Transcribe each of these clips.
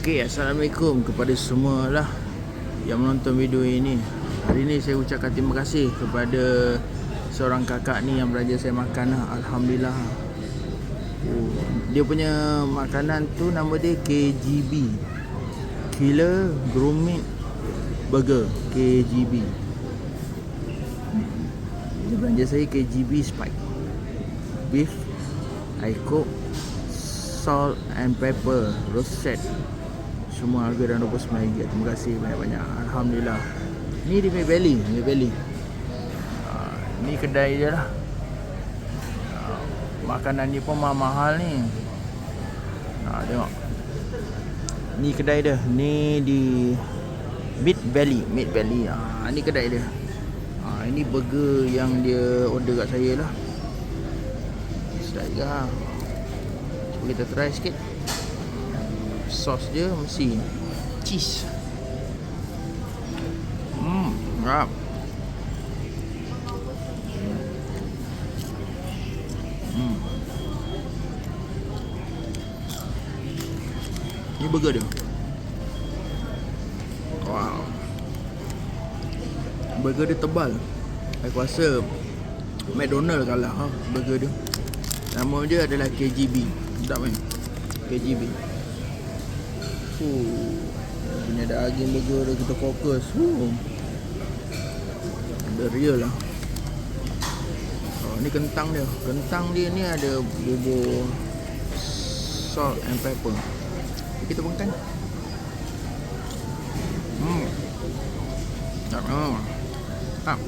Okey, Assalamualaikum kepada semua lah yang menonton video ini. Hari ni saya ucapkan terima kasih kepada seorang kakak ni yang belajar saya makan lah. Alhamdulillah. Dia punya makanan tu nama dia KGB, Killer Gourmet Burger. KGB. Dia belanja saya KGB Spike Beef I cook Salt and Pepper Roasted. Semua harga dah RM29. Terima kasih banyak-banyak. Alhamdulillah. Ni di Mayvalley. Ni kedai dia lah. Makanan ni pun mahal ni. Tengok. Ni kedai dia. Ni di Mid Valley. Ni kedai dia. Ini burger yang dia order kat saya lah. Sedap juga. Cuba kita try sikit. Sos dia mesti cheese. Sedap. Ni burger dia. Wow. Burger dia tebal. Aku rasa McDonald kalah burger dia. Nama dia adalah KGB. Sedap kan? KGB. Punya daging burger dia kita fokus. Dia real lah. Ni kentang dia. Kentang dia ni ada bubur salt and pepper. Kita makan. Sedap.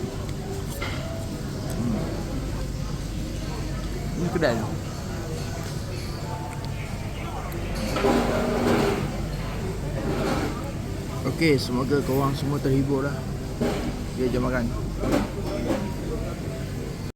Ini kedai tu. Okey, semoga korang semua terhibur lah. Jom makan.